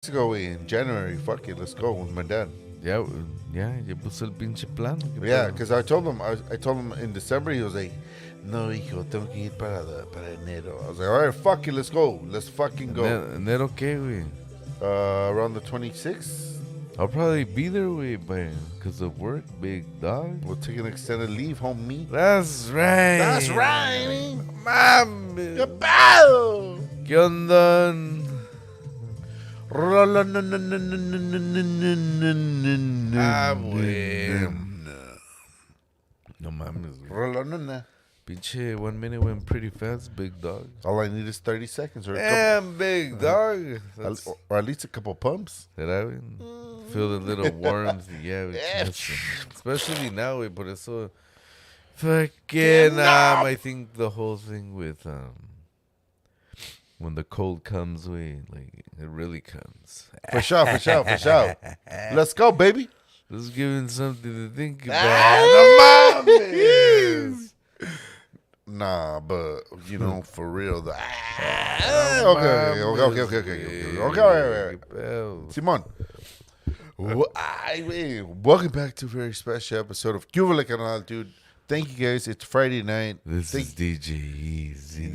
Let's go in January. Fuck it, let's go with my dad. Ya, ya puso el pinche plan. Yeah, because I told him, I told him in December. He was like, "No, hijo, tengo que ir para enero." I was like, "All right, fuck it, let's go. Let's fucking go." Enero qué, güey? Around the 26th, I'll probably be there, güey, because of work, big dog. we'll take an extended leave, homie. That's right. That's right. Mames. Capado. ¿Qué onda? Ah, güey. No mames, güey. Rolonona. Pinche 1 minute went pretty fast, big dog. All I need is 30 seconds or Damn, big dog. That's, or at least a couple pumps. that I feel the little worms. Yeah, especially now, güey, por eso. Fucking, I think the whole thing with, when the cold comes, like, it really comes. For sure. Let's go, baby. Let's give him something to think about. Nah, but you know, for real, okay. Simon, welcome back to a very special episode of Cuba Canal, dude. Thank you guys. It's Friday night. This is DJ Easy.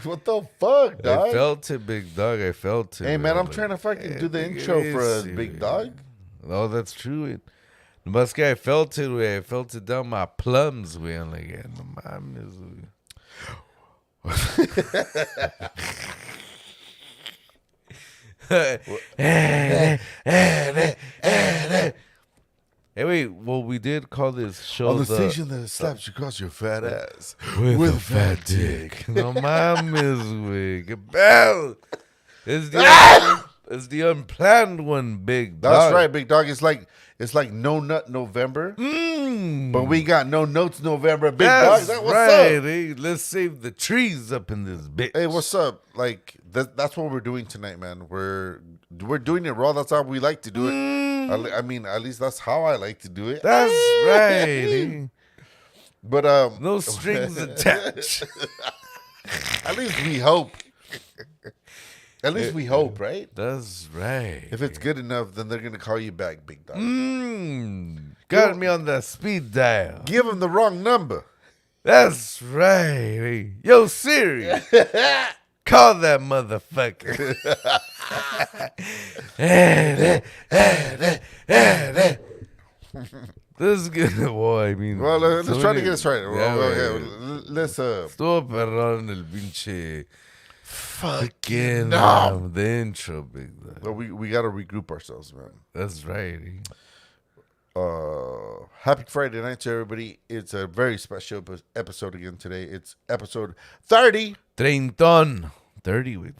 What the fuck, dog? I felt it, big dog. I felt it. Hey, man, I'm trying to fucking do the intro for a big dog. Oh, that's true. The best guy, I felt it, way. I felt it down my plums, way. I'm like, yeah, no mames, Hey, wait, well, we did call this show on the station that slaps you across your fat ass with a fat dick. No mames, güey. ¡Qué pedo! It's the unplanned one, big dog. That's right, big dog. It's like no nut November, but we got no notes November, big dog. What's right, up? Hey, let's save the trees up in this bitch. Hey, what's up? Like that's what we're doing tonight, man. We're doing it raw. That's how we like to do it. I mean, at least that's how I like to do it. That's right. Hey. But no strings attached. At least we hope. At least we hope, right? That's right. If it's good enough, then they're gonna call you back, big dog. Got me on the speed dial. Give them the wrong number. That's right. Hey. Yo, Siri. Call that motherfucker. This is good. Well, I mean. Well, let's try to get this right. Yeah, Let's Estuvo perrón el pinche fucking the intro, big dog. Well, we got to regroup ourselves, man. That's right. Happy Friday night to everybody. It's a very special episode again today. It's episode 30. Treinton. 30, güey,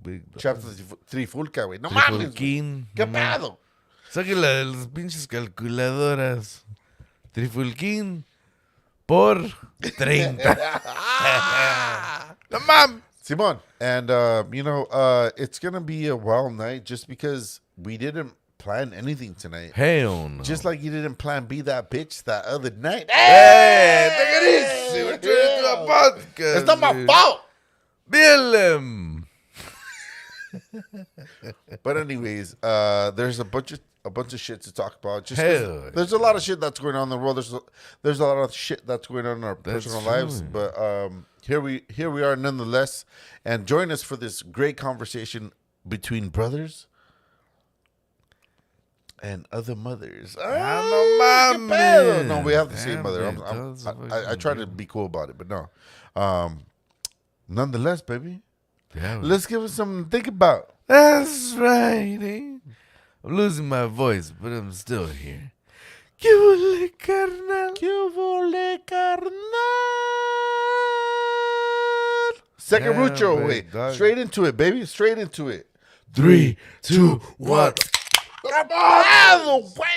big dog. Chapter Trifulca, güey. No mames. Trifulquín. ¿Qué pedo? Saquen la de las pinches calculadoras. Trifulquín por 30. No mames. Simon, and it's gonna be a wild night just because we didn't plan anything tonight. Hell no. Just like you didn't plan Be That Bitch that other night. Hey, take it easy. We're turning into a podcast. It's not my fault. Bill. But anyways, there's a bunch of shit to talk about. Just Hell. There's a lot of shit that's going on in the world. There's a lot of shit that's going on in our personal lives. But here we are nonetheless, and join us for this great conversation between brothers and other mothers. No, we have the same mother. I try to be cool about it, but no. Nonetheless, baby, let's give us something to think about. That's right. I'm losing my voice, but I'm still here. ¿Qué vole, carnal? ¿Qué vole, carnal? Second Rucho, wait. Straight into it, baby. Straight into it. 3, 2, 1.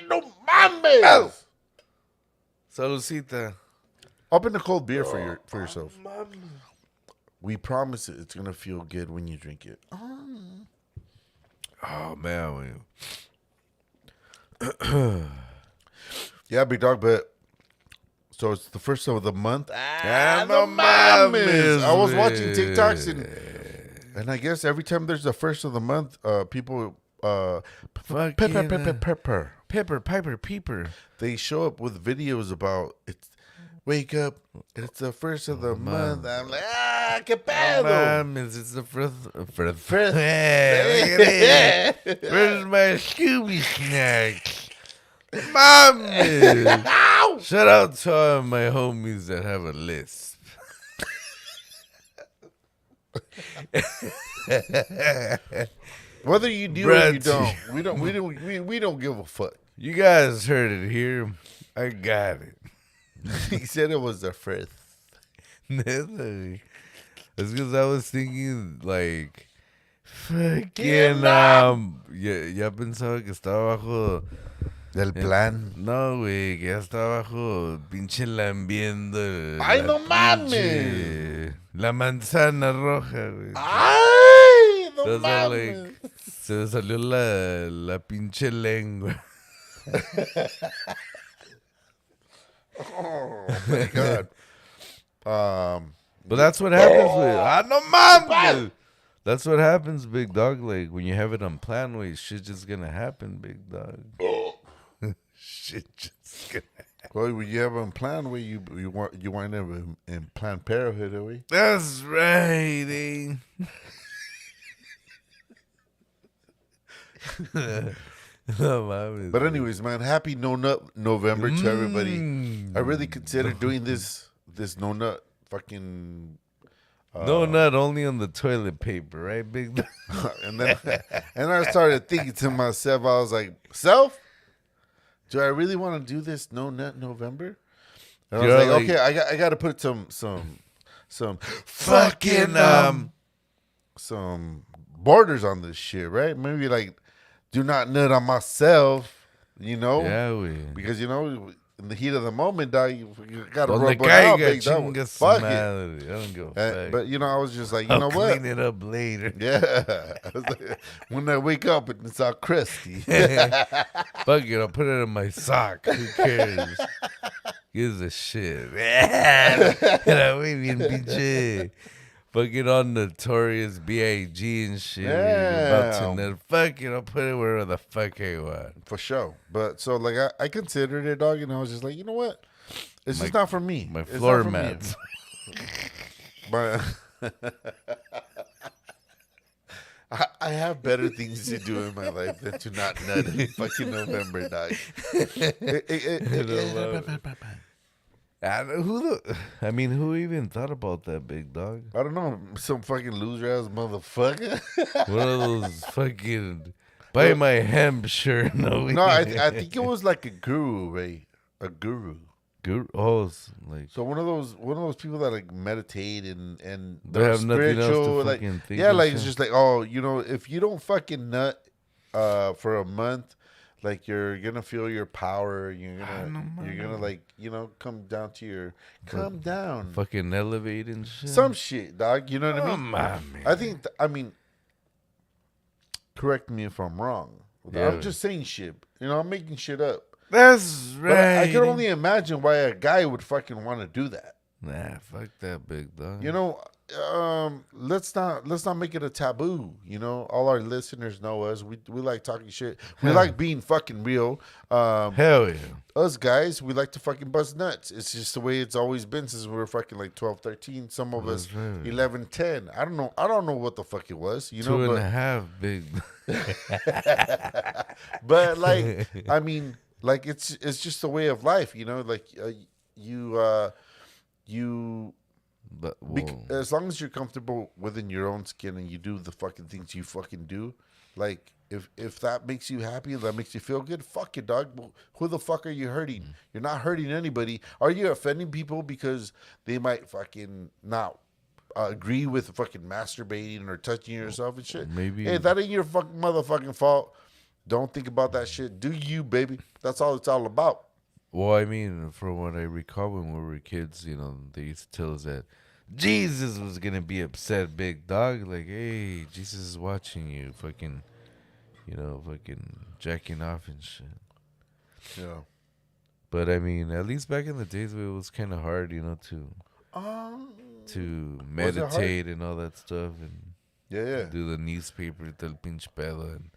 No mames. Saludcita. Open a cold beer for yourself. We promise it's gonna feel good when you drink it. Oh man. Yeah, big dog, but so it's the first of the month. No mames. I was watching TikToks and And I guess every time there's the first of the month, people Fucking, pepper. peeper. They show up with videos about it's. Wake up! It's the first of the month. I'm like, qué pedo. Mames, it's the first. First. Hey, look at it. Where's my Scooby snacks? Mames. Shout out to all my homies that have a lisp. Whether you do or you don't, we don't give a fuck. You guys heard it here. I got it. He said it was the first. That's because I was thinking, like, fucking, ya pensaba que estaba bajo Del plan. No, güey, que ya está bajo pinche lambiendo. ¡Ay, no mames! La manzana roja, güey. ¡Ay, no Entonces, mames! like, se me salió la pinche lengua. Oh my god. But that's what happens with no mames. That's what happens, big dog. Like when you have it unplanned, way shit just gonna happen, big dog. Shit just gonna happen. Well, when you have a plan where you wind up in Planned Parenthood, are we? That's right, eh? No mames. But anyways, man, happy No Nut November to everybody. I really considered doing this No Nut fucking no nut only on the toilet paper, right, big dog? and I started thinking to myself, I was like, self, do I really want to do this No Nut November? And I was like, okay, I got to put some fucking some borders on this shit, right? Maybe like do not nut on myself, you know? Yeah, because you know, in the heat of the moment, dog, you gotta Donde rub one out, caiga, big dog. chinga su Fuck it. madre. I don't give a fuck. But you know, I was just like, you I'll know what? clean it up later. Yeah. I was like, when I wake up, it's all crusty. Fuck it, I'll put it in my sock. Who cares? Gives a shit. Era muy bien pinche. Fucking on Notorious B.I.G. and shit. About to nut. Fuck it, I'll put it wherever the fuck I want. For sure. But so like I considered it, dog, and I was just like, you know what? It's just not for me. My floor mats. But I have better things to do in my life than to not nut in fucking November, dog. Who even thought about that, big dog? I don't know, some fucking loser ass motherfucker. One of those fucking buy my hemp shirt. No, I think it was like a guru, right? A guru. So one of those people that like meditate and they have nothing else to like fucking think. Yeah, like it's just like, oh, you know, if you don't fucking nut for a month, like you're gonna feel your power. You're gonna like, you know, come down. Fucking elevate and shit. Some shit, dog. You know what I mean? Man. I mean, correct me if I'm wrong. Yeah. I'm just saying shit. You know, I'm making shit up. That's right. But I can only imagine why a guy would fucking want to do that. Nah, fuck that, big dog. You know, let's not make it a taboo. You know, all our listeners know us. We like talking shit. We like being fucking real. Hell yeah. Us guys, we like to fucking bust nuts. It's just the way it's always been since we were fucking like 12, 13. Some of us 11, 10. I don't know what the fuck it was. You know, 2.5, big. But like, I mean, like it's just a way of life. You know, like as long as you're comfortable within your own skin and you do the fucking things you fucking do, like if that makes you happy, that makes you feel good, fuck it, dog. Well, who the fuck are you hurting? You're not hurting anybody. Are you offending people because they might fucking not agree with fucking masturbating or touching yourself and shit? Maybe. Hey, that ain't your fucking motherfucking fault. Don't think about that shit. Do you, baby? That's all it's all about. Well, I mean, from what I recall when we were kids, you know, they used to tell us that Jesus was going to be upset, big dog. Like, hey, Jesus is watching you, fucking, you know, fucking jacking off and shit. Yeah. But, I mean, at least back in the days, it was kind of hard, you know, to meditate and all that stuff. And Yeah. Do the newspaper, del pinche pedo. And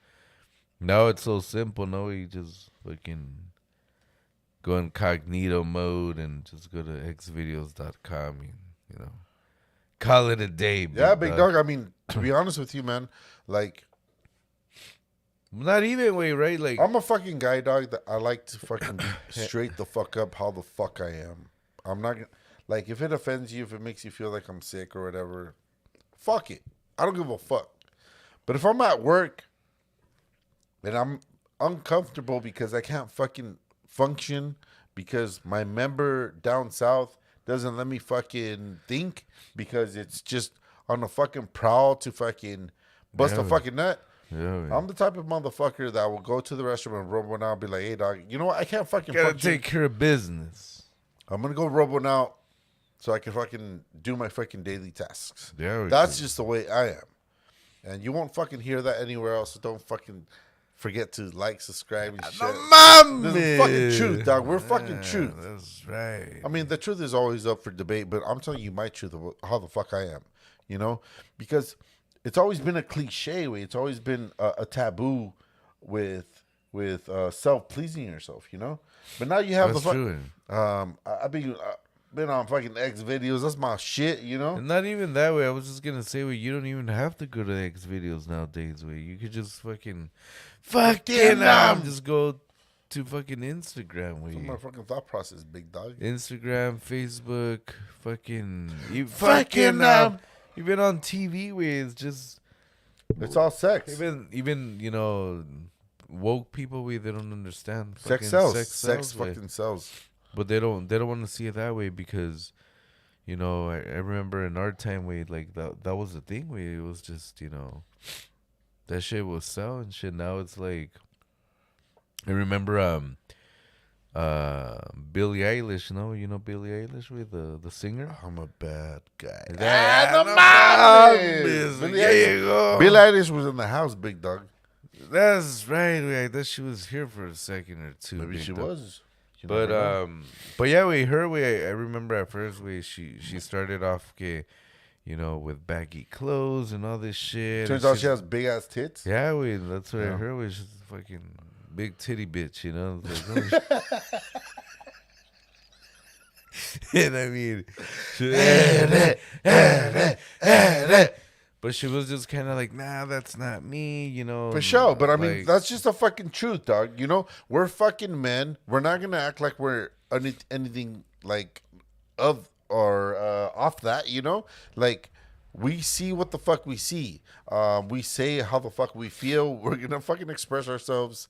now it's so simple. No, you just fucking go incognito mode and just go to xvideos.com. You know, call it a day. Yeah, big dog. I mean, to be honest with you, man, like, not even way, right? Like, I'm a fucking guy, dog, that I like to fucking be straight the fuck up how the fuck I am. I'm not gonna, like, if it offends you, if it makes you feel like I'm sick or whatever, fuck it. I don't give a fuck. But if I'm at work and I'm uncomfortable because I can't fucking function because my member down south doesn't let me fucking think because it's just on a fucking prowl to fucking bust a fucking nut. yeah, man. I'm the type of motherfucker that will go to the restroom and rub one out and be like, hey, dog, you know what? I can't fucking Gotta function. take care of business. I'm going to go rub one out so I can fucking do my fucking daily tasks. Yeah, That's just the way I am. And you won't fucking hear that anywhere else. So don't fucking forget to like, subscribe, and shit. This is fucking truth, dog. We're fucking truth. That's right. I mean, the truth is always up for debate, but I'm telling you my truth of how the fuck I am, you know? Because it's always been a cliche way. It's always been a taboo with self-pleasing yourself, you know? But now you have That's the true. I've been on fucking X videos. That's my shit, you know? And not even that way. I was just gonna say, well, you don't even have to go to X videos nowadays. Way you could just fucking just go to fucking Instagram. That's my fucking thought process, big dog. Instagram, Facebook, fucking even on TV. Where it's just It's all sex. even you know woke people. They don't understand Sex fucking sells. Sex way. fucking sells. But they don't want to see it that way because, you know, I remember in our time like that was the thing where it was just, you know, that shit was selling shit. Now it's like, I remember Billie Eilish, you know Billie Eilish, with the singer. I'm a bad guy. Billie Eilish was in the house, big dog. That's right. I thought she was here for a second or two. Maybe she dog. was. You never know. But yeah, I remember at first she started off, you know, with baggy clothes and all this shit. Turns out she has big ass tits. Yeah, that's what I heard. She's a fucking big titty bitch, you know. Like, and I mean, but she was just kind of like, nah, that's not me, you know. For sure. But I mean, like, that's just the fucking truth, dog. You know, we're fucking men. We're not going to act like we're anything like of or off that, you know? Like, we see what the fuck we see. We say how the fuck we feel. We're going to fucking express ourselves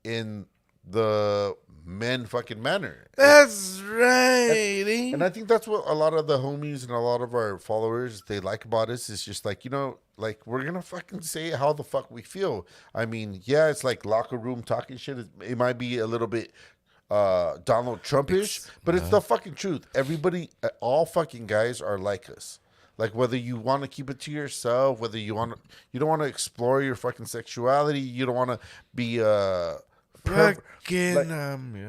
in the men fucking manner. That's right. And I think that's what a lot of the homies and a lot of our followers, they like about us. Is just like, you know, like, we're going to fucking say how the fuck we feel. I mean, yeah, it's like locker room talking shit. It might be a little bit Donald Trumpish, but it's the fucking truth. Everybody, all fucking guys are like us. Like, whether you want to keep it to yourself, whether you don't want to explore your fucking sexuality, you don't want to be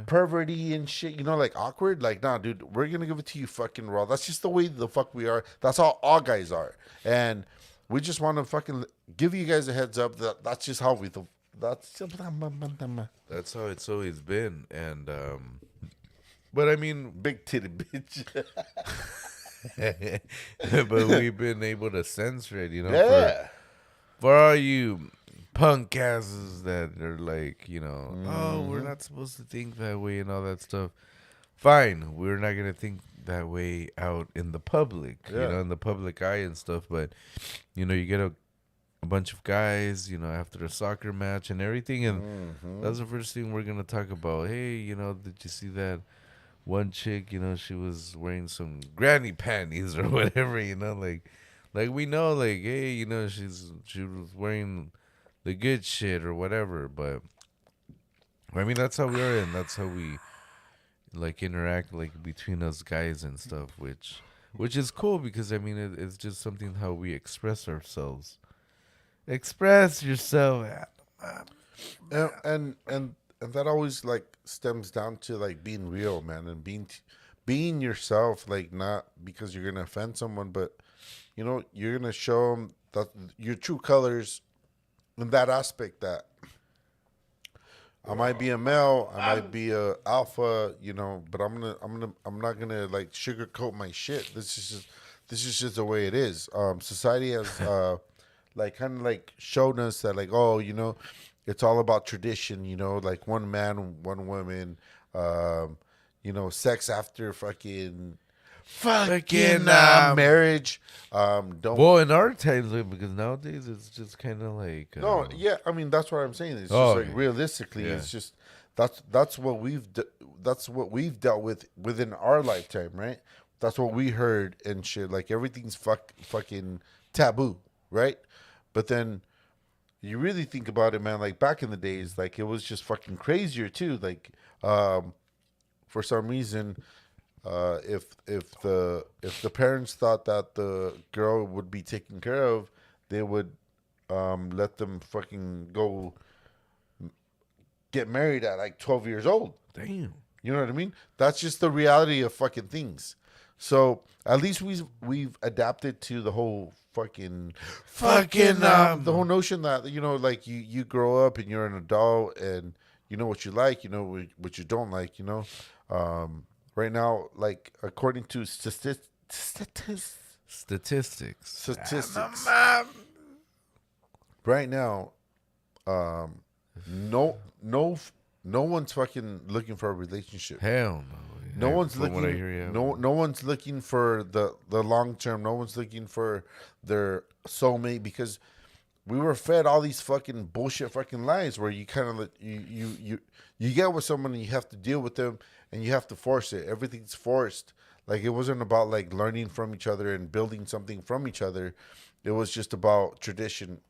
perverty and shit, you know, like awkward. Like, nah, dude, we're gonna give it to you fucking raw. That's just the way the fuck we are. That's how all guys are, and we just want to fucking give you guys a heads up that that's just how we. That's how it's always been, and but I mean, big titty bitch. but we've been able to censor it, you know. Yeah. For all you punk asses that are like, you know, oh, we're not supposed to think that way and all that stuff. Fine, we're not gonna think that way out in the public, you know, in the public eye and stuff. But you know, you get a bunch of guys, you know, after a soccer match and everything, and that's the first thing we're gonna talk about. Hey, you know, did you see that one chick? You know, she was wearing some granny panties or whatever. You know, like we know, like, hey, you know, she was wearing the good shit or whatever. But I mean, that's how we are, and that's how we like interact, like between us guys and stuff, which is cool because I mean, it's just something how we express ourselves. Express yourself, and that always like stems down to like being real, man, and being yourself, like not because you're gonna offend someone, but you know, you're gonna show them your true colors in that aspect. That I might be a male, I might be a alpha, but I'm not gonna like sugarcoat my shit. This is just the way it is. Society has like kind of like shown us that like, oh, it's all about tradition. Like one man, one woman. Um, sex after fucking marriage. Don't. Well, in our times, like, because nowadays it's just kind of like. No, yeah, I mean that's what I'm saying. It's Oh, just like okay. realistically, Yeah. it's just that's what we've dealt with within our lifetime, right? That's what we heard and shit. Like everything's fucking taboo, right? But then you really think about it, man. Like back in the days, like it was just fucking crazier too. Like for some reason, if the parents thought that the girl would be taken care of, they would let them fucking go get married at like 12 years old. Damn. You know what I mean? That's just the reality of fucking things. So at least we've adapted to the whole the whole notion that like you grow up and you're an adult and you know what you like, you know what you don't like. Right now, like according to statistics, right now, no one's fucking looking for a relationship. Hell no. No one's From looking. what I hear, yeah. No one's looking for the long term. No one's looking for their soulmate because we were fed all these fucking bullshit fucking lies where you kind of you get with someone and you have to deal with them and you have to force it. Everything's forced. Like it wasn't about like learning from each other and building something from each other. It was just about tradition.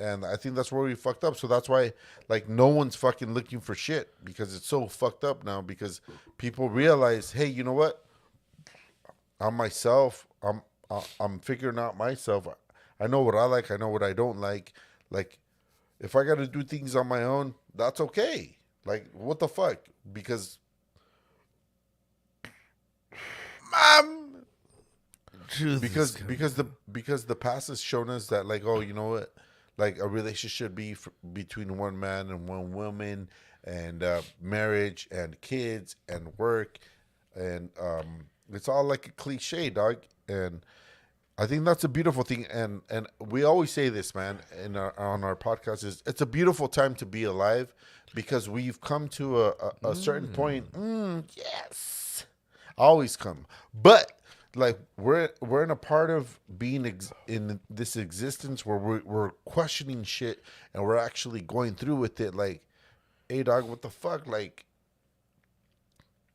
And I think that's where we fucked up. So that's why, like, no one's fucking looking for shit because it's so fucked up now. Because people realize, hey, you know what? I'm myself. I'm figuring out myself. I know what I like. I know what I don't like. Like, if I got to do things on my own, that's okay. Like, what the fuck? Because, because the past has shown us that, like, oh, you know what? Like a relationship be between one man and one woman, and marriage and kids and work, and it's all like a cliche, dog. And I think that's a beautiful thing. And we always say this, man, on our podcast is it's a beautiful time to be alive because we've come to a certain point. Yes, always come, but. Like we're in a part of being in this existence where we're questioning shit and we're actually going through with it. Like, hey, dog, what the fuck? Like,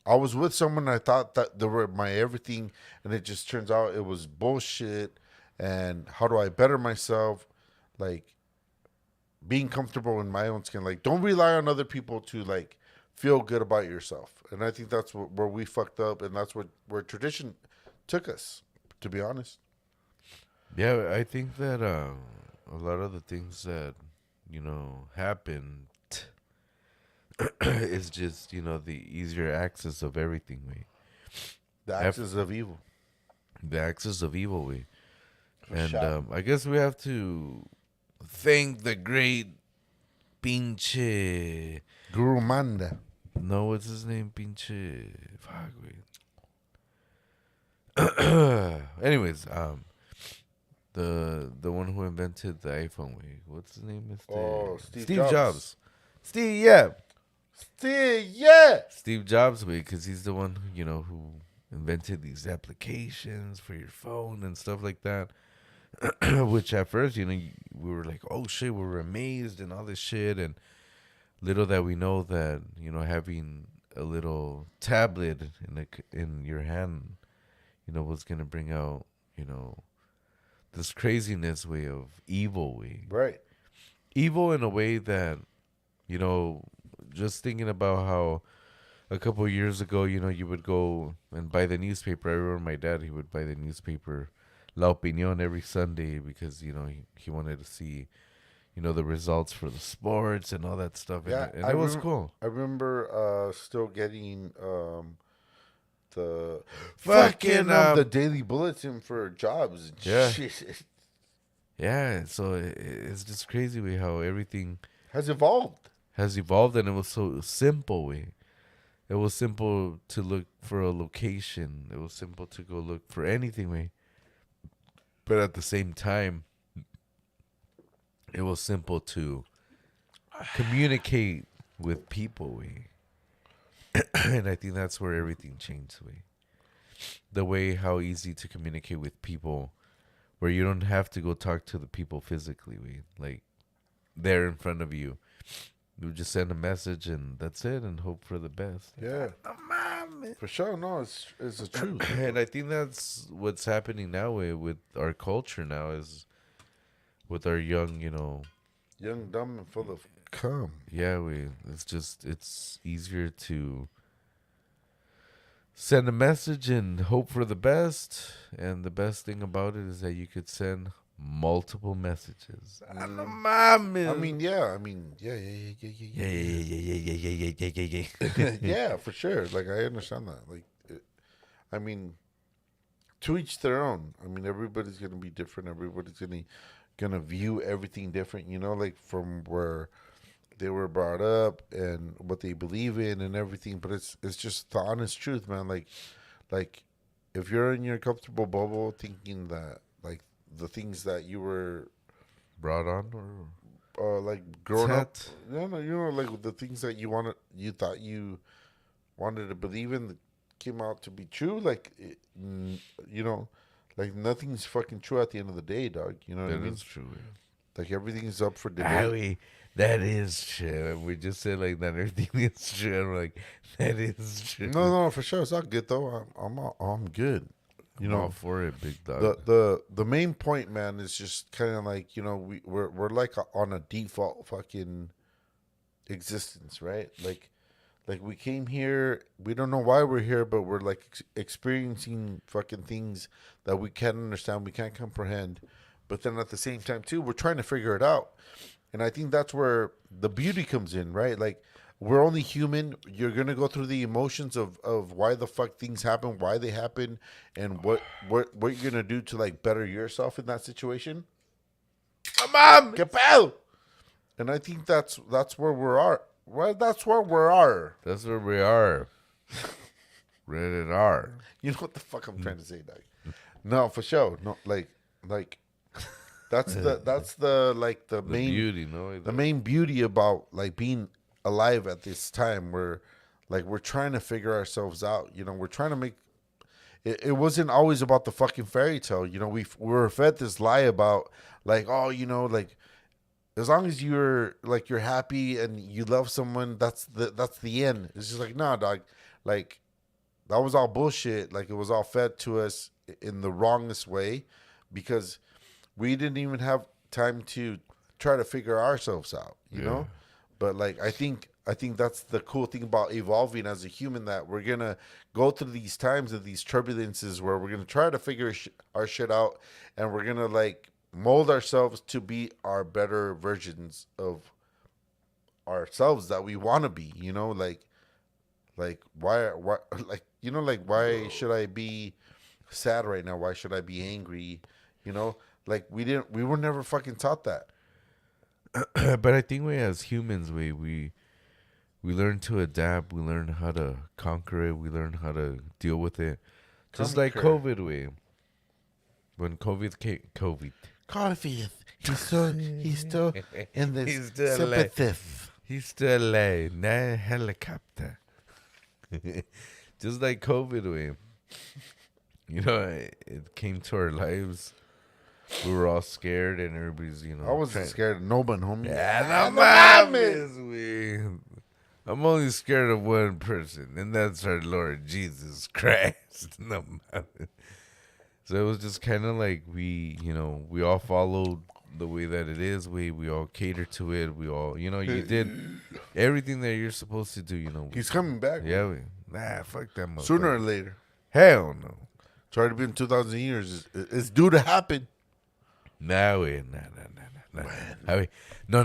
I was with someone and I thought that they were my everything, and it just turns out it was bullshit. And how do I better myself? Like, being comfortable in my own skin. Like, don't rely on other people to like feel good about yourself. And I think that's where we fucked up, and that's where tradition took us, to be honest. Yeah, I think that a lot of the things that happened is just the easier access of everything, way. The axis of evil. The axis of evil, way. And sure. I guess we have to thank the great pinche. Guru Manda. No, what's his name? Pinche. Fuck, wait. Anyways, the one who invented the iPhone, way. What's his name? Steve Jobs. Steve, yeah. Steve Jobs, way, because he's the one who invented these applications for your phone and stuff like that. Which at first, we were like, oh shit, we were amazed and all this shit, and little that we know that having a little tablet in your hand. Was going to bring out, this craziness way of evil way. Right. Evil in a way that, just thinking about how a couple of years ago, you would go and buy the newspaper. I remember my dad, he would buy the newspaper La Opinión every Sunday because, he wanted to see, the results for the sports and all that stuff. Yeah, and it was cool. I remember still getting... the fucking the daily bulletin for jobs and yeah. shit. Yeah, so it's just crazy way how everything Has evolved. has evolved, and it was so simple way. It was simple to look for a location. It was simple to go look for anything way. But at the same time, it was simple to communicate with people way. And I think that's where everything changed way. The way how easy to communicate with people, where you don't have to go talk to the people physically way. Like they're in front of you. You just send a message and that's it, and hope for the best. Yeah. For sure. No, it's the truth. And I think that's what's happening now with our culture now, is with our young, Young, dumb, and full of cum. yeah, it's easier to send a message and hope for the best. And the best thing about it is that you could send multiple messages. I mean, yeah. Yeah. Yeah, for sure. Like, I understand that. Like, I mean, to each their own. I mean, everybody's gonna be different. Everybody's gonna view everything different. Like from where they were brought up and what they believe in and everything. But it's just the honest truth, man. Like if you're in your comfortable bubble, thinking that like the things that you were Brought on or like growing up, Tet. like the things that you thought you wanted to believe in that came out to be true. Like, like nothing's fucking true at the end of the day, dog. You know what I that mean? is true. Like everything's up for Ah, debate. that is true. We just said like that everything is true. I'm like, that is true. No, for sure. It's not good though. I'm good. I'm all for it, big dog. The main point, man, is just kind of like we're like on a default fucking existence, right? Like we came here, we don't know why we're here, but we're like experiencing fucking things that we can't understand, we can't comprehend. But then at the same time too, we're trying to figure it out. And I think that's where the beauty comes in, right? Like we're only human. You're gonna go through the emotions of why the fuck things happen, why they happen, and what you're gonna do to like better yourself in that situation. Mom! Kapow! And I think that's where we are. Well, that's where we are. That's where we are. Rated R. You know what the fuck I'm trying to say, Doug? No, for sure. No, like that's the like the main beauty, no? the main beauty about like being alive at this time, where like we're trying to figure ourselves out. We're trying to make it wasn't always about the fucking fairy tale. We were fed this lie about like, oh, like as long as you're happy and you love someone, that's the end. It's just like, nah, dog. Like that was all bullshit. Like it was all fed to us in the wrongest way, because we didn't even have time to try to figure ourselves out, you know? But like I think that's the cool thing about evolving as a human, that we're gonna go through these times of these turbulences where we're gonna try to figure our shit out, and we're gonna like mold ourselves to be our better versions of ourselves that we want to be. Like why like why should I be sad right now? Why should I be angry? Like we were never fucking taught that. But I think we as humans, we learn to adapt. We learn how to conquer it. We learn how to deal with it. Just like COVID, when COVID came, He's still in this He's still sympathy. he's still alive. Not helicopter. Just like COVID, it came to our lives. We were all scared, and everybody's, I wasn't scared of no one, homie. Yeah, no mames, I'm only scared of one person, and that's our Lord Jesus Christ. No mames. So it was just kind of like we all followed the way that it is. We all cater to it. We all, you did everything that you're supposed to do. He's coming back. Yeah, fuck that motherfucker. Sooner or later. Hell no. It's already been 2,000 years. It's due to happen. No. No. No.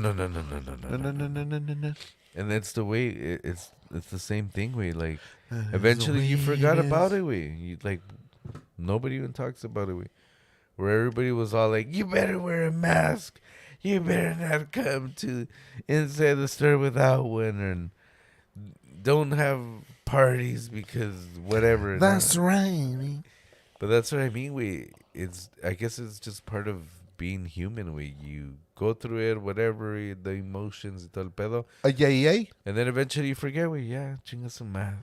And that's the way it's the same thing. Like eventually you forgot about it. You like nobody even talks about it. where everybody was all like, "You better wear a mask. You better not come to inside the store without one, and don't have parties because whatever." That's Nah. right. But that's what I mean. I guess it's just part of being human. You go through it, whatever, the emotions, y todo el pedo. Yay. And then eventually you forget, yeah, chinga su madre.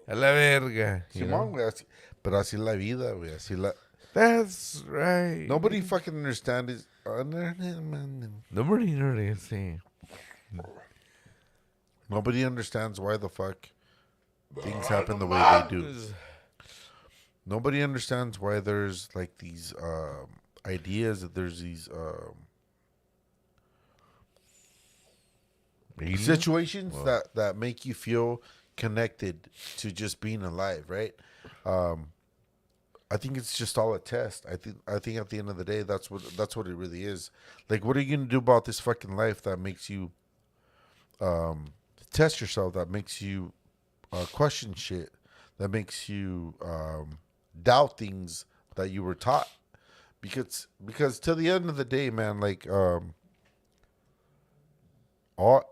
A la verga. You know? Simón, güey, pero así es la vida, güey. That's right. Nobody fucking understands. Nobody understands. Nobody understands why the fuck things happen the way they do. Nobody understands why there's like these ideas that there's these situations that make you feel connected to just being alive, right? I think it's just all a test. I think at the end of the day, that's what it really is. Like, what are you gonna do about this fucking life that makes you test yourself? That makes you question shit. That makes you doubt things that you were taught. Because to the end of the day, man, like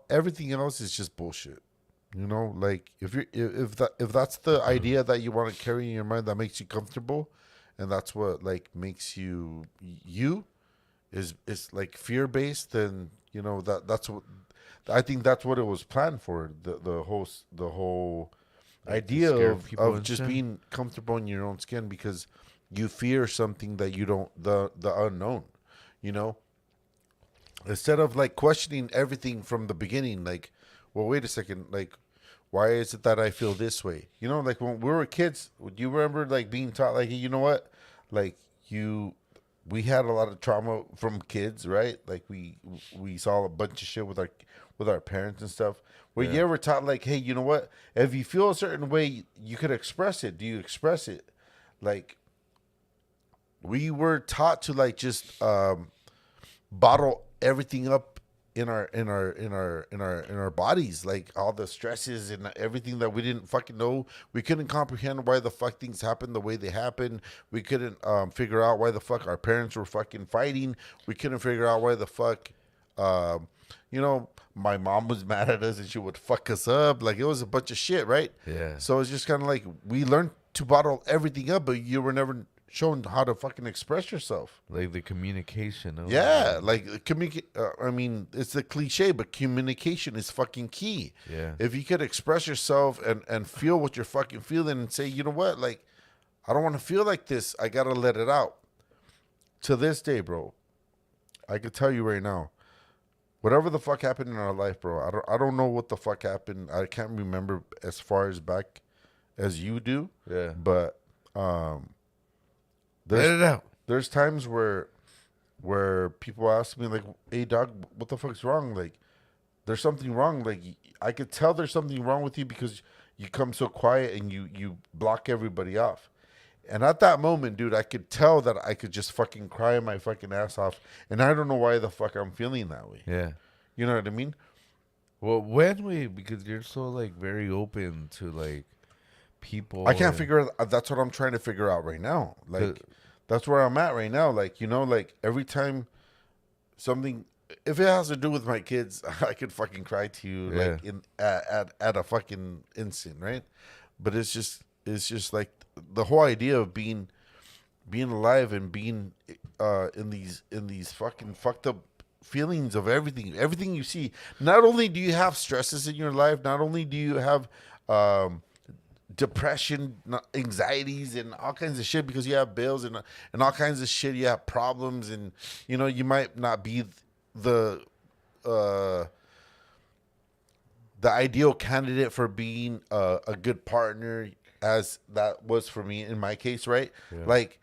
everything else is just bullshit. You know, like if that's the idea that you want to carry in your mind that makes you comfortable, and that's what like makes you is like fear based, then you know that's what I think that's what it was planned for. The whole like idea of just being comfortable in your own skin because you fear something that you don't the unknown, you know. Instead of like questioning everything from the beginning, like, well, wait a second, like, why is it that I feel this way? You know, like when we were kids, do you remember like being taught, like, you know what, like we had a lot of trauma from kids, right? Like we saw a bunch of shit with our parents and stuff. Were you ever taught like, hey, you know what? If you feel a certain way, you could express it. Do you express it? Like we were taught to like just bottle everything up in our bodies, like all the stresses and everything that we didn't fucking know. We couldn't comprehend why the fuck things happened the way they happened. We couldn't figure out why the fuck our parents were fucking fighting. We couldn't figure out why the fuck you know, my mom was mad at us and she would fuck us up. Like it was a bunch of shit, right? Yeah. So it's just kind of like we learned to bottle everything up, but you were never shown how to fucking express yourself. Like the communication. Yeah, like I mean, it's a cliche, but communication is fucking key. Yeah. If you could express yourself and feel what you're fucking feeling and say, you know what, like, I don't want to feel like this. I gotta let it out. To this day, bro, I could tell you right now, whatever the fuck happened in our life, bro, I don't know what the fuck happened. I can't remember as far as back as you do. Yeah. But let it out. There's times where people ask me like, "Hey, dog, what the fuck's wrong?" Like, there's something wrong. Like, I could tell there's something wrong with you because you come so quiet and you block everybody off. And at that moment, dude, I could tell that I could just fucking cry my fucking ass off, and I don't know why the fuck I'm feeling that way. Yeah. You know what I mean? Well, because you're so like very open to like people. I can't figure out. That's what I'm trying to figure out right now. Like, that's where I'm at right now. Like, you know, like every time something, if it has to do with my kids, I could fucking cry to you like at a fucking instant, right? But it's just like the whole idea of being alive and being in these fucking fucked up feelings of everything you see. Not only do you have stresses in your life, not only do you have depression, anxieties, and all kinds of shit because you have bills and all kinds of shit. You have problems, and you know you might not be the ideal candidate for being a good partner, as that was for me in my case, right? Yeah. Like,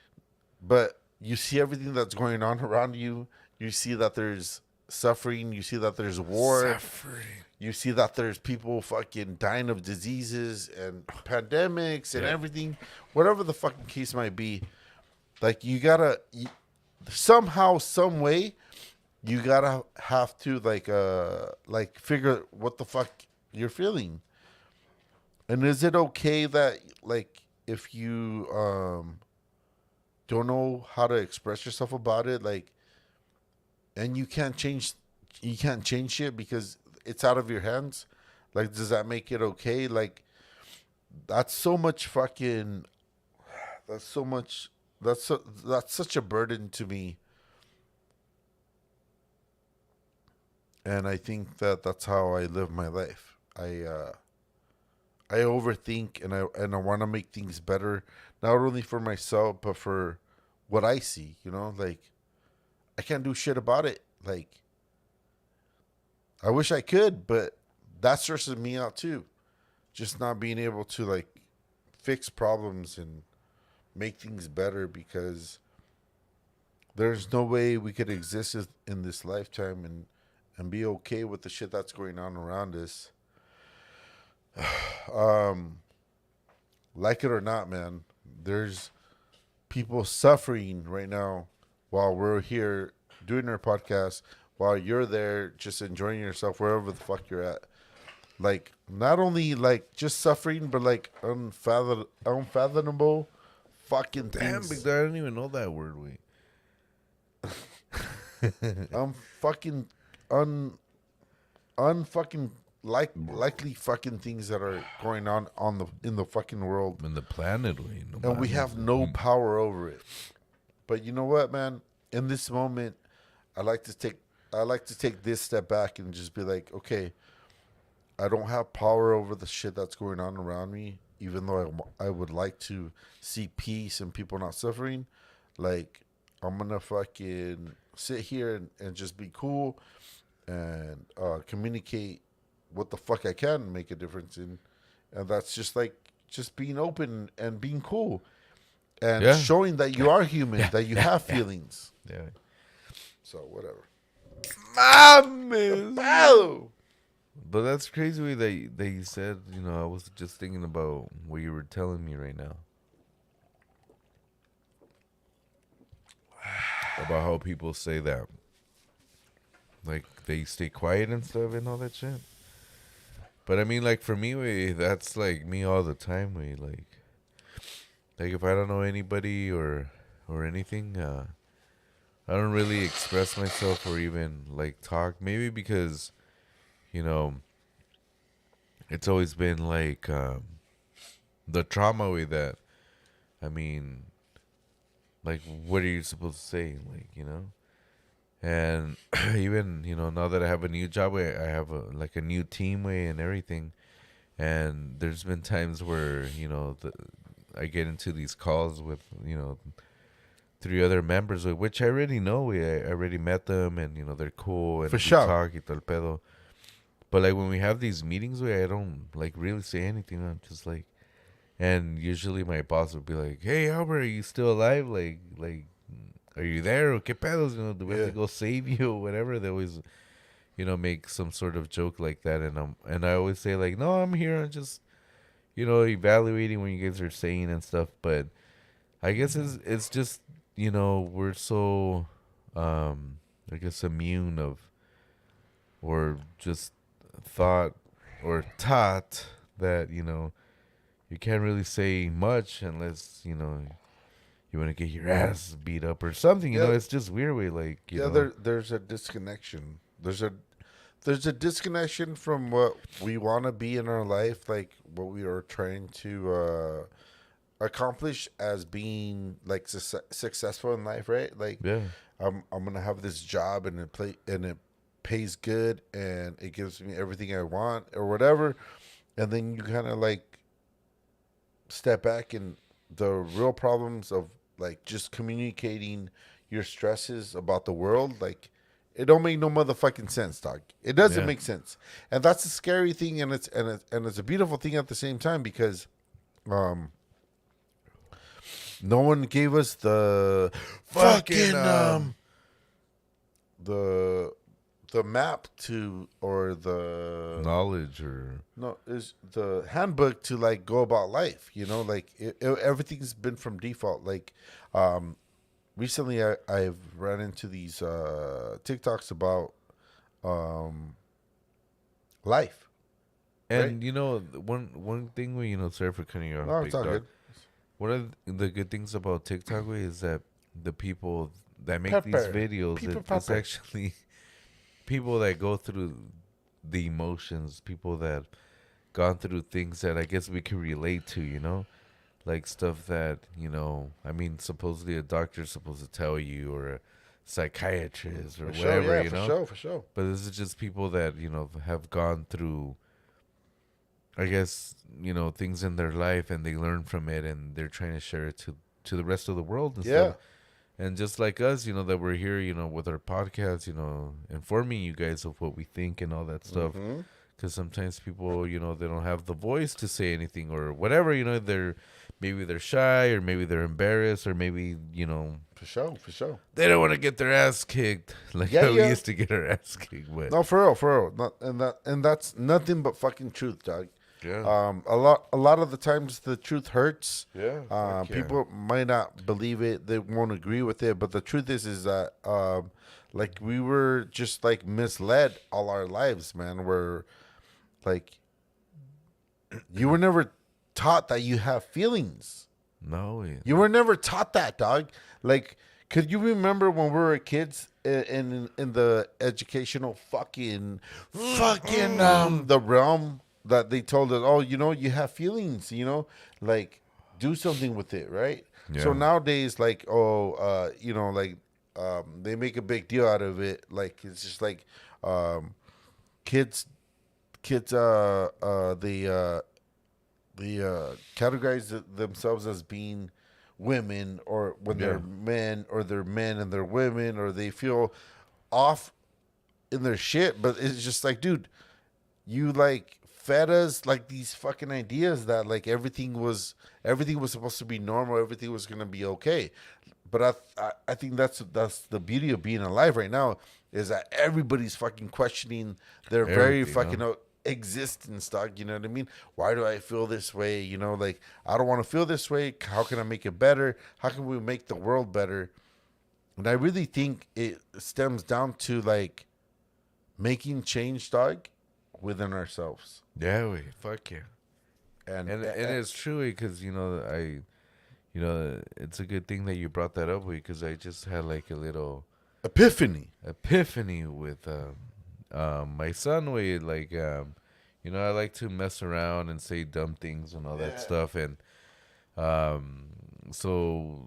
but you see everything that's going on around you. You see that there's suffering. You see that there's war. You see that there's people fucking dying of diseases and pandemics and everything. Whatever the fucking case might be. Like, you gotta, somehow, some way, you gotta have to, like figure what the fuck you're feeling. And is it okay that, like, if you, don't know how to express yourself about it, like, and you can't change shit because it's out of your hands. Like, does that make it okay? Like, that's so much fucking. That's so much. That's such a burden to me. And I think that that's how I live my life. I overthink and I want to make things better, not only for myself but for what I see. You know, like I can't do shit about it. Like I wish I could, but that stresses me out too. Just not being able to like fix problems and make things better because there's no way we could exist in this lifetime and be okay with the shit that's going on around us. Um, like it or not, man, there's people suffering right now while we're here doing our podcast, while you're there just enjoying yourself wherever the fuck you're at. Like, not only like just suffering, but like unfathomable fucking Damn, things. big dog, I didn't even know that word. Wait. Fucking unfucking likely fucking things that are going on the in the fucking world, In the planet, way. No and we have no power over it. But you know what, man? In this moment, I like to take this step back and just be like, okay, I don't have power over the shit that's going on around me, even though I would like to see peace and people not suffering. Like, I'm gonna fucking sit here and just be cool and communicate what the fuck I can make a difference in, and that's just like just being open and being cool and Yeah. showing that you are human, that you have feelings. Yeah. So whatever. Mames. Wow. But that's crazy way that you said, you know, I was just thinking about what you were telling me right now. About how people say that. Like, they stay quiet and stuff and all that shit. But I mean, like, for me, way, that's like me all the time, way. Like if I don't know anybody or anything, I don't really express myself or even, like, talk. Maybe because, you know, it's always been, like, the trauma way that, I mean, like, what are you supposed to say? Like, you know? And even, you know, now that I have a new job, I have a new team way and everything. And there's been times where, you know, I get into these calls with, you know, 3 other members, which I already know. I already met them, and, you know, they're cool. And For we sure. talk y todo el pedo. But, like, when we have these meetings, I don't, like, really say anything. I'm just like, and usually my boss would be like, "Hey, Albert, are you still alive? Like, are you there? Or qué pedos? You know, do we have to go save you or whatever?" They always, you know, make some sort of joke like that, and I always say like, "No, I'm here. I'm just, you know, evaluating what you guys are saying and stuff." But I guess it's just, you know, we're so, I guess, immune of, or just thought or taught that, you know, you can't really say much unless, you know, you want to get your ass beat up or something. You know, it's just weird way, like, you know. There's a disconnection. There's a disconnection from what we want to be in our life, like what we are trying to accomplish as being like successful in life, right? Like, Yeah. I'm gonna have this job and it pays good and it gives me everything I want or whatever, and then you kind of like step back and the real problems of like just communicating your stresses about the world, like it don't make no motherfucking sense, dog. It doesn't make sense, and that's a scary thing, and it's a beautiful thing at the same time because, no one gave us the fucking the map to or the knowledge or no is the handbook to like go about life. You know, like everything's been from default. Like, recently I've ran into these TikToks about life. and Right? you know, one thing where, you know, sorry for cutting you off, No, big it's all dog. good. One of the good things about TikTok way is that the people that make these Pepper. videos, People it's pepper. actually people that go through the emotions, people that gone through things that I guess we can relate to, you know? Like stuff that, you know, I mean, supposedly a doctor's supposed to tell you or a psychiatrist or For sure, whatever, yeah, you for know? sure, for sure. But this is just people that, you know, have gone through, I guess, you know, things in their life and they learn from it and they're trying to share it to the rest of the world and Yeah. stuff. And just like us, you know, that we're here, you know, with our podcast, you know, informing you guys of what we think and all that stuff. Mm-hmm. Because sometimes people, you know, they don't have the voice to say anything or whatever, you know, maybe they're shy or maybe they're embarrassed or maybe, you know, For sure, for sure. they don't want to get their ass kicked like Yeah, how we yeah. used to get our ass kicked. But No, for real, for real. Not, and that's nothing but fucking truth, dog. yeah, A lot of the times the truth hurts. yeah, fuck yeah. People might not believe it, they won't agree with it, but the truth is that like we were just like misled all our lives, man. We're like you were never taught that you have feelings. No, yeah. You were never taught that, dog. Like, could you remember when we were kids in the educational fucking the realm that they told us, oh, you know, you have feelings, you know, like do something with it, right? So Yeah. nowadays, like, oh, you know, like they make a big deal out of it. Like it's just like kids, they categorize themselves as being women, or when Yeah. they're men, or they're men and they're women, or they feel off in their shit. But it's just like, dude, you like fed us like these fucking ideas that like everything was supposed to be normal, everything was gonna be okay. But I think that's the beauty of being alive right now, is that everybody's fucking questioning their very Everything, fucking existence, dog. You know what I mean? Why do I feel this way? You know, like I don't want to feel this way. How can I make it better? How can we make the world better? And I really think it stems down to like making change, dog, within ourselves. Yeah, we fuck yeah. And And it's true because you know, it's a good thing that you brought that up because I just had like a little epiphany. epiphany with my son. Way like you know, I like to mess around and say dumb things and all that stuff, and so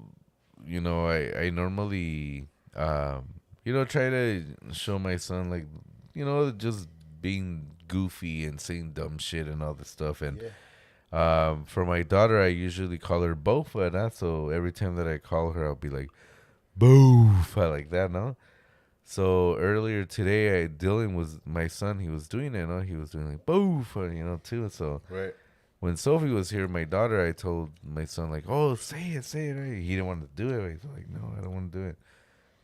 you know, I normally you know, try to show my son like, you know, just being goofy and saying dumb shit and all this stuff. And for my daughter, I usually call her Bofa, and so every time that I call her, I'll be like, Bofa, like that, no? So earlier today, Dylan was my son. He was doing it, no? He was doing like Bofa, you know, too. So Right. when Sophie was here, my daughter, I told my son like, "Oh, say it, right?" He didn't want to do it. He's like, "No, I don't want to do it."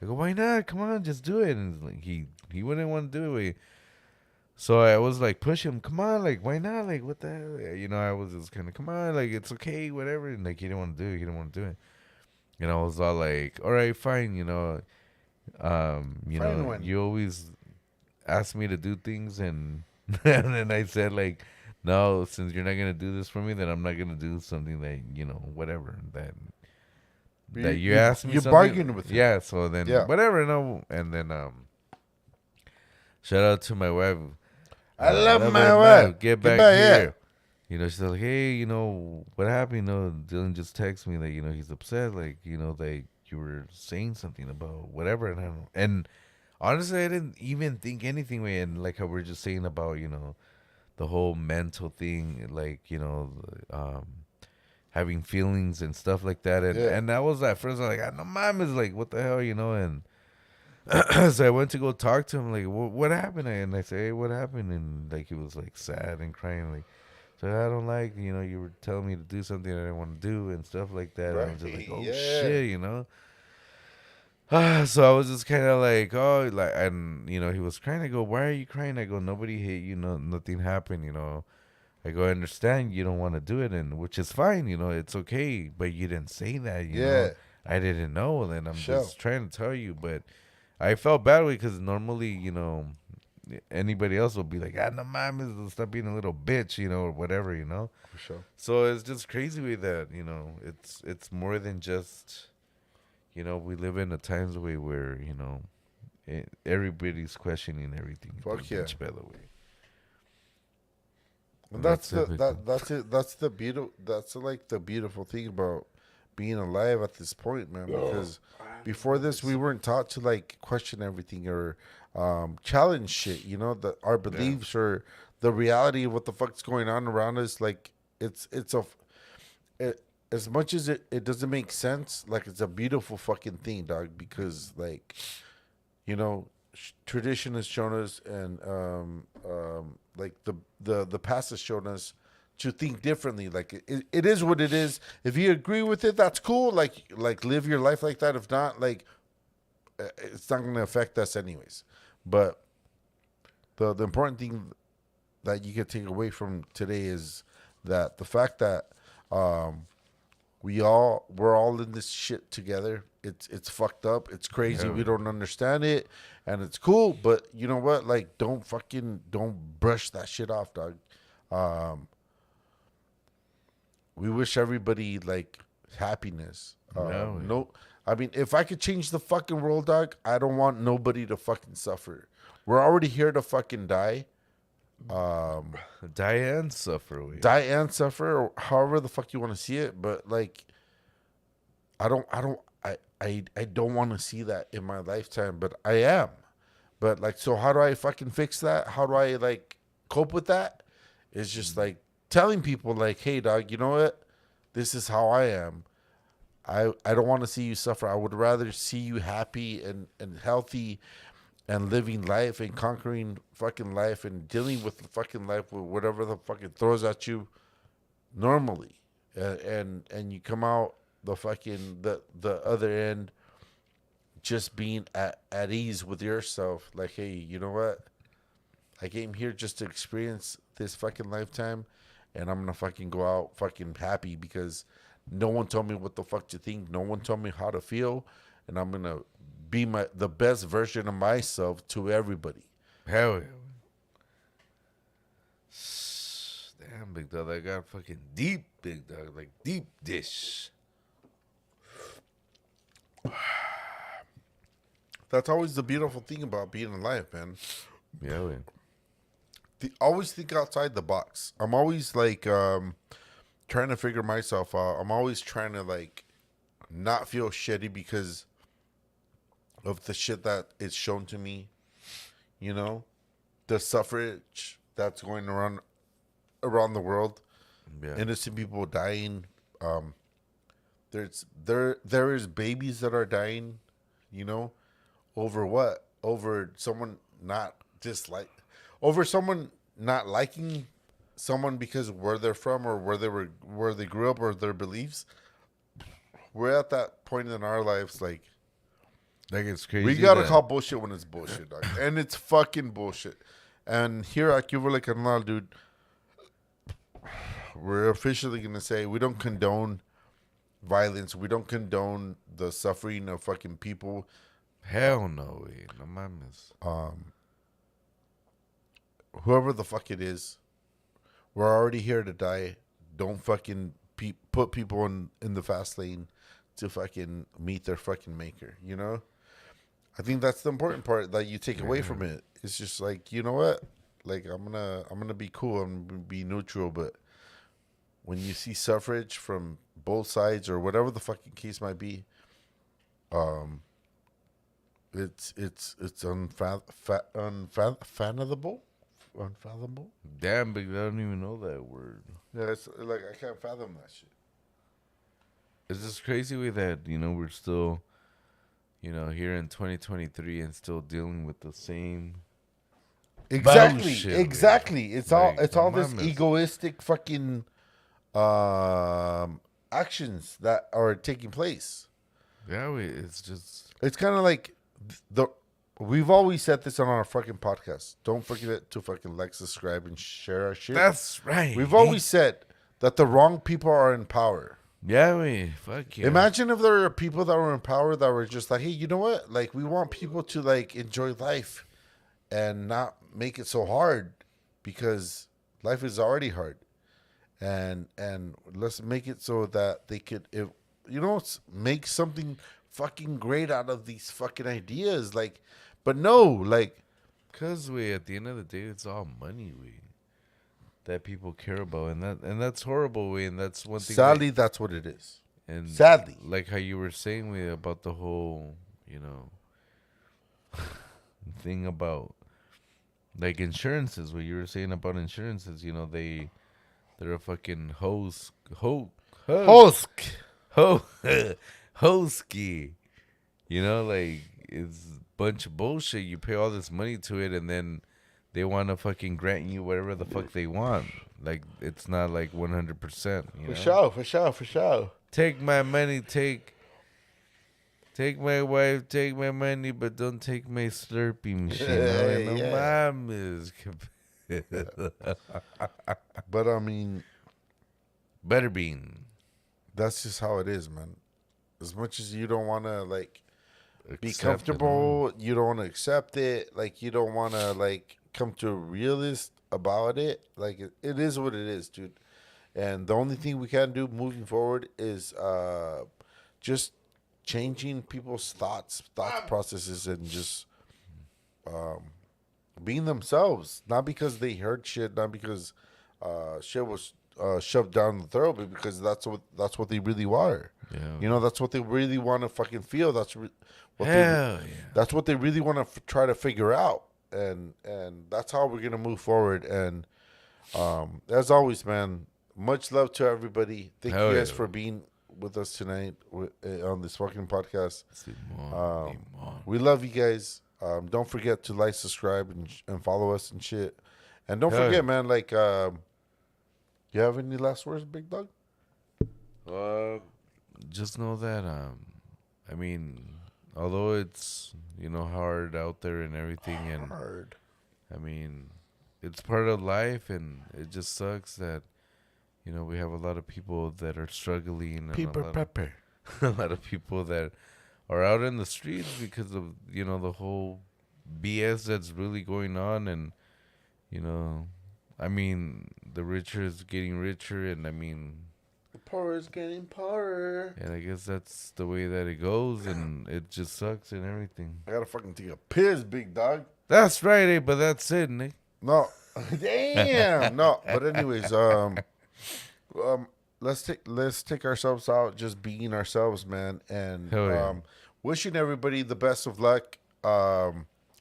I go, "Why not? Come on, just do it." And like he wouldn't want to do it. So I was like, push him, come on, like, why not? Like, what the hell? You know, I was just kind of, come on, like, it's okay, whatever. And like, he didn't want to do it. He didn't want to do it. And I was all like, all right, fine. You always ask me to do things, and and then I said like, no, since you're not gonna do this for me, then I'm not gonna do something that whatever that you asked me. You something. bargained with him. Yeah. So then whatever, and then shout out to my wife. I love my wife. Get back here. You know, she's like, hey, what happened? Dylan just texted me that, he's upset. Like, that you were saying something about whatever. And honestly, I didn't even think anything. And like how we're just saying about, the whole mental thing, like, having feelings and stuff like that. And that was at first, I was like, no, mom is like, what the hell, and so I went to go talk to him, like, what happened? And I say, hey, what happened? And like, he was like sad and crying, like, so I don't like, you were telling me to do something I didn't want to do and stuff like that. Right. And I was just like, oh shit, so I was just kind of like, oh, like, and he was crying. I go, why are you crying? I go, nobody hit you, nothing happened, I go, I understand you don't want to do it, and which is fine, it's okay, but you didn't say that, you know. I didn't know, and I'm just trying to tell you, but I felt bad because normally, anybody else will be like, no mames, stop being a little bitch, or whatever, For sure. So it's just crazy way that, it's more than just, we live in a times way where, everybody's questioning everything. Fuck yeah. Bitch, by the way. And that's the beautiful. That's like the beautiful thing about being alive at this point, man. Because before this, we weren't taught to like question everything or challenge shit. Our beliefs or the reality of what the fuck's going on around us. Like as much as it doesn't make sense, like it's a beautiful fucking thing, dog. Because like, tradition has shown us, and like the past has shown us to think differently. Like it is what it is. If you agree with it, that's cool. Like live your life like that. If not, like it's not going to affect us anyways. But the important thing that you can take away from today is that the fact that we're all in this shit together. It's fucked up. It's crazy. Yeah. We don't understand it, and it's cool. But you know what? Like, don't brush that shit off, dog. We wish everybody like happiness. No, I mean, if I could change the fucking world, dog, I don't want nobody to fucking suffer. We're already here to fucking die. Die and suffer. Or however the fuck you want to see it. But like, I don't want to see that in my lifetime, but I am. But like, so how do I fucking fix that? How do I like cope with that? It's just like telling people like, hey, dog, you know what? This is how I am. I don't want to see you suffer. I would rather see you happy and healthy and living life and conquering fucking life and dealing with fucking life with whatever the fucking throws at you normally. And you come out the fucking the other end just being at ease with yourself. Like, hey, you know what? I came here just to experience this fucking lifetime, and I'm gonna fucking go out fucking happy because no one told me what the fuck to think. No one told me how to feel, and I'm gonna be the best version of myself to everybody. Hell yeah. Damn, big dog, I got fucking deep, big dog, like deep dish. That's always the beautiful thing about being alive, man. Yeah, man. Always think outside the box. I'm always like trying to figure myself out. I'm always trying to like not feel shitty because of the shit that is shown to me. The suffrage that's going around the world. Yeah. Innocent people dying. There is babies that are dying. Over what? Over someone not over someone not liking someone because where they're from or where they grew up or their beliefs. We're at that point in our lives, like it's crazy. we gotta call bullshit when it's bullshit, dog. And it's fucking bullshit. And here at Cuba Le Canal, dude, we're officially gonna say we don't condone violence. We don't condone the suffering of fucking people. Hell no, way. No mames. Whoever the fuck it is, we're already here to die. Don't fucking put people in the fast lane to fucking meet their fucking maker. I think that's the important part that you take away from it. It's just like, you know what? Like I'm gonna be cool. I'm gonna be neutral. But when you see suffrage from both sides or whatever the fucking case might be, it's unfathomable. Unfathomable. Damn, big. I don't even know that word. Yeah, it's like I can't fathom that shit. It's just crazy way that we're still, here in 2023 and still dealing with the same. Exactly. Bullshit, exactly. Man. It's all mames. this egoistic fucking actions that are taking place. Yeah, it's just. It's kind of like we've always said this on our fucking podcast. Don't forget to fucking like, subscribe, and share our shit. That's right. We've always said that the wrong people are in power. Yeah, fuck yeah. Imagine if there were people that were in power that were just like, hey, you know what? Like, we want people to like enjoy life and not make it so hard, because life is already hard. And let's make it so that they could, if make something fucking great out of these fucking ideas. Like, but no, like, because at the end of the day, it's all money that people care about, and that's horrible. And that's one thing. Sadly, that's what it is. And sadly, like how you were saying about the whole, thing about like insurances. What you were saying about insurances, they're a fucking hosky. Like, it's a bunch of bullshit. You pay all this money to it, and then they want to fucking grant you whatever the fuck they want. Like, it's not like 100%. For sure. Take my money, take my wife, take my money, but don't take my Slurpee machine. But I mean, Butterbean. That's just how it is, man. As much as you don't want to like be Accept comfortable, you don't want to accept it. Like, you don't want to like come to a realist about it. Like, it is what it is, dude. And the only thing we can do moving forward is just changing people's thought processes, and just being themselves. Not because they heard shit, not because shit was shoved down the throat, but because that's what they really are. Yeah. That's what they really want to fucking feel. That's what they really want to try to figure out. And that's how we're gonna move forward. And as always, man, much love to everybody. Thank you guys for being with us tonight on this fucking podcast. We love you guys. Don't forget to like, subscribe, and follow us and shit. And don't forget, man, like, you have any last words, Big Dog? Just know that, I mean, although it's, hard out there and everything, and hard. I mean, it's part of life, and it just sucks that, we have a lot of people that are struggling, and a lot of people that are out in the streets because of, the whole BS that's really going on. And, I mean, the richer is getting richer, and I mean, the poor is getting poorer. And I guess that's the way that it goes, and it just sucks and everything. I gotta fucking take a piss, Big Dog. That's right, but that's it, Nick. No. Damn. No. But anyways, let's take ourselves out, just being ourselves, man. And wishing everybody the best of luck.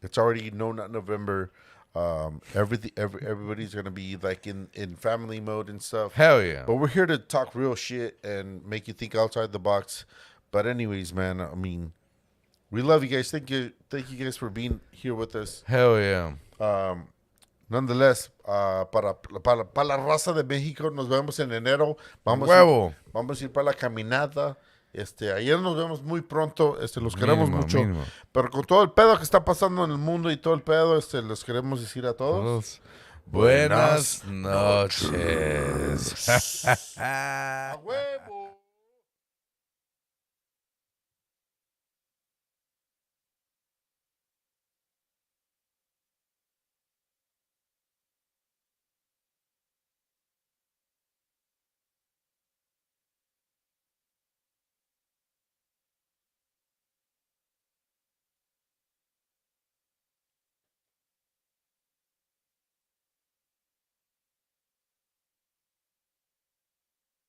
It's already not November. Everybody's gonna be like in family mode and stuff. Hell yeah. But we're here to talk real shit and make you think outside the box. But anyways, man, I mean, we love you guys. Thank you guys for being here with us. Hell yeah. Nonetheless, para la raza de México, nos vemos en enero. Vamos a ir para la caminata. Ayer nos vemos muy pronto. Los queremos mucho. Mínimo. Pero con todo el pedo que está pasando en el mundo y todo el pedo, les queremos decir a todos. Buenas noches. A huevo.